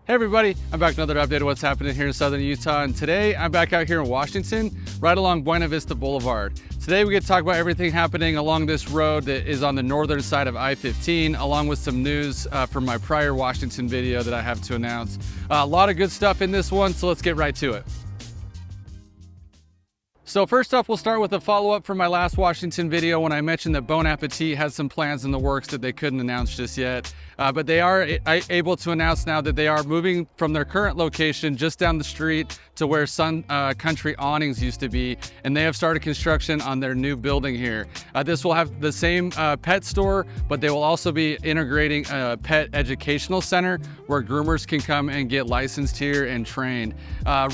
Hey everybody, I'm back with another update of what's happening here in southern Utah, and today I'm back out here in Washington, right along Buena Vista Boulevard. Today we get to talk about everything happening along this road that is on the northern side of I-15, along with some news from my prior Washington video that I have to announce. A lot of good stuff in this one, so let's get right to it. So first up, we'll start with a follow-up from my last Washington video when I mentioned that Bon Appetit has some plans in the works that they couldn't announce just yet. But they are able to announce now that they are moving from their current location just down the street to where Sun Country Awnings used to be, and they have started construction on their new building here. This will have the same pet store, but they will also be integrating a pet educational center where groomers can come and get licensed here and trained.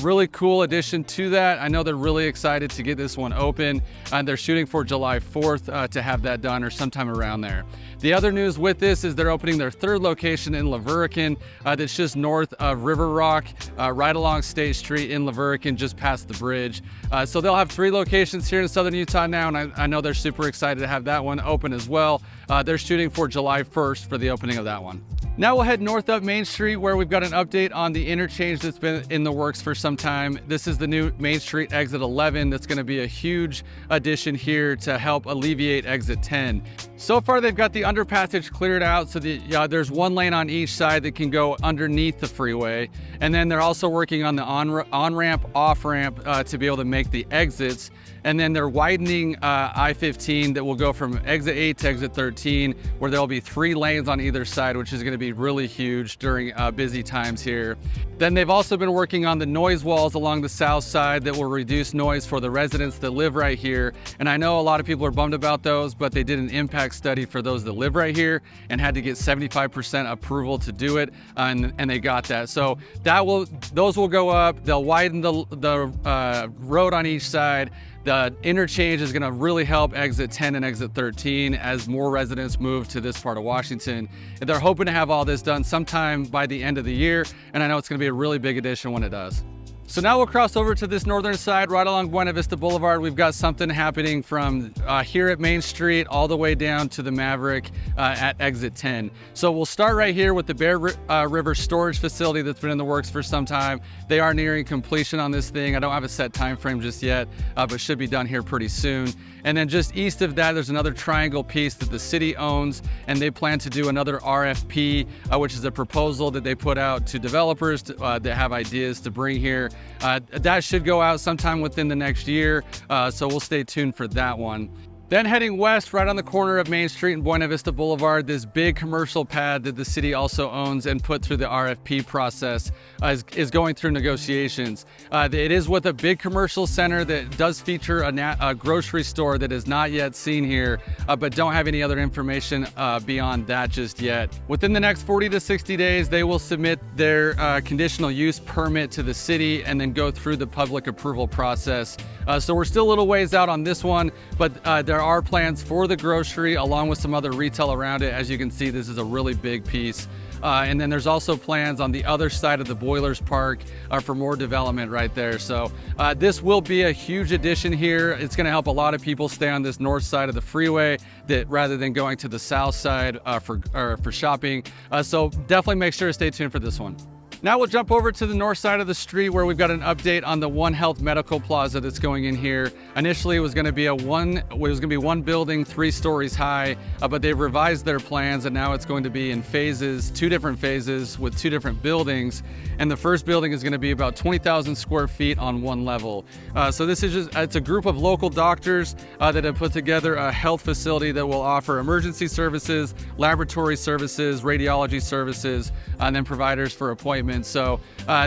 Really cool addition to that. I know they're really excited to get this one open, and they're shooting for July 4th to have that done, or sometime around there. The other news with this is they're opening their third location in La Verkin, that's just north of River Rock, right along State Street in La Verkin, just past the bridge. So they'll have 3 locations here in southern Utah now, and I know they're super excited to have that one open as well. They're shooting for July 1st for the opening of that one. Now we'll head north up Main Street, where we've got an update on the interchange that's been in the works for some time. This is the new Main Street exit 11 that's going to be a huge addition here to help alleviate exit 10. So far they've got the underpassage cleared out so that there's one lane on each side that can go underneath the freeway, and then they're also working on the on-ramp, off-ramp to be able to make the exits. And then they're widening I-15 that will go from exit 8 to exit 13, where there'll be 3 lanes on either side, which is going to be really huge during busy times here. Then they've also been working on the noise walls along the south side that will reduce noise for the residents that live right here. And I know a lot of people are bummed about those, but they did an impact study for those that live right here and had to get 75% approval to do it, and they got that. So those will go up. They'll widen the road on each side. The interchange is going to really help exit 10 and exit 13 as more residents move to this part of Washington. And they're hoping to have all this done sometime by the end of the year, and I know it's going to be a really big addition when it does. So now we'll cross over to this northern side, right along Buena Vista Boulevard. We've got something happening from here at Main Street all the way down to the Maverick at exit 10. So we'll start right here with the Bear River storage facility that's been in the works for some time. They are nearing completion on this thing. I don't have a set time frame just yet, but should be done here pretty soon. And then just east of that, there's another triangle piece that the city owns, and they plan to do another RFP, which is a proposal that they put out to developers that have ideas to bring here. That should go out sometime within the next year, so we'll stay tuned for that one. Then heading west, right on the corner of Main Street and Buena Vista Boulevard, this big commercial pad that the city also owns and put through the RFP process is going through negotiations. It is with a big commercial center that does feature a grocery store that is not yet seen here, but don't have any other information beyond that just yet. Within the next 40 to 60 days, they will submit their conditional use permit to the city and then go through the public approval process. So we're still a little ways out on this one, but there are plans for the grocery along with some other retail around it. As you can see, this is a really big piece. And then there's also plans on the other side of the Boilers Park for more development right there. So this will be a huge addition here. It's going to help a lot of people stay on this north side of the freeway rather than going to the south side for shopping. So definitely make sure to stay tuned for this one. Now we'll jump over to the north side of the street, where we've got an update on the One Health Medical Plaza that's going in here. Initially, it was going to be one building, 3 stories high, but they've revised their plans, and now it's going to be in phases, 2 different phases with 2 different buildings. And the first building is going to be about 20,000 square feet on one level. So this is it's a group of local doctors that have put together a health facility that will offer emergency services, laboratory services, radiology services, and then providers for appointments. So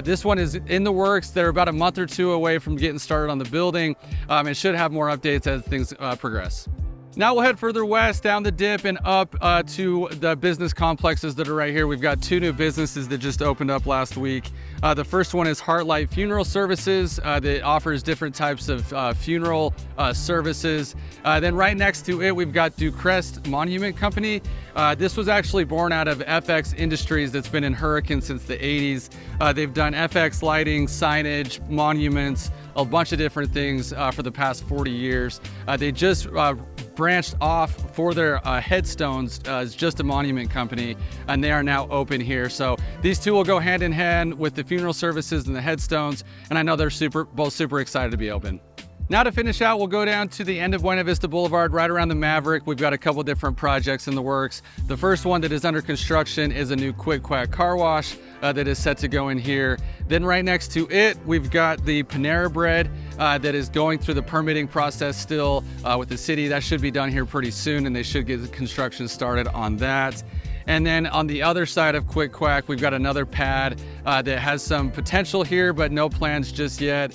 this one is in the works. They're about a month or 2 away from getting started on the building, and should have more updates as things progress. Now we'll head further west down the dip and up to the business complexes that are right here. We've got 2 new businesses that just opened up last week. The first one is Heartlight Funeral Services that offers different types of funeral services. Then right next to it, we've got Ducrest Monument Company. This was actually born out of FX Industries that's been in Hurricane since the 80s. They've done FX lighting, signage, monuments, a bunch of different things for the past 40 years. They just branched off for their headstones as just a monument company, and they are now open here. So these two will go hand in hand with the funeral services and the headstones, and I know they're both super excited to be open. Now to finish out, we'll go down to the end of Buena Vista Boulevard, right around the Maverick. We've got a couple different projects in the works. The first one that is under construction is a new Quick Quack car wash that is set to go in here. Then right next to it, we've got the Panera Bread that is going through the permitting process still with the city. That should be done here pretty soon, and they should get the construction started on that. And then on the other side of Quick Quack, we've got another pad that has some potential here, but no plans just yet.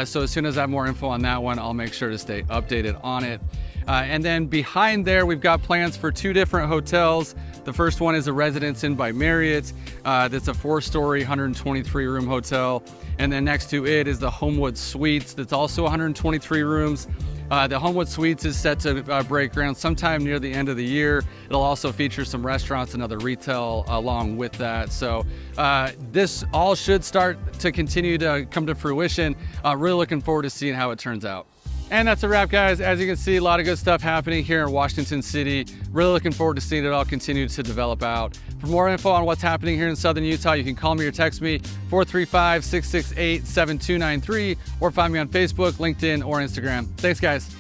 So as soon as I have more info on that one, I'll make sure to stay updated on it. And then behind there, we've got plans for two different hotels. The first one is a Residence Inn by Marriott. That's a 4-story, 123-room hotel. And then next to it is the Homewood Suites. That's also 123 rooms. The Homewood Suites is set to break ground sometime near the end of the year. It'll also feature some restaurants and other retail along with that. So this all should start to continue to come to fruition. Really looking forward to seeing how it turns out. And that's a wrap, guys. As you can see, a lot of good stuff happening here in Washington City. Really looking forward to seeing it all continue to develop out. For more info on what's happening here in Southern Utah, you can call me or text me 435-668-7293 or find me on Facebook, LinkedIn, or Instagram. Thanks, guys.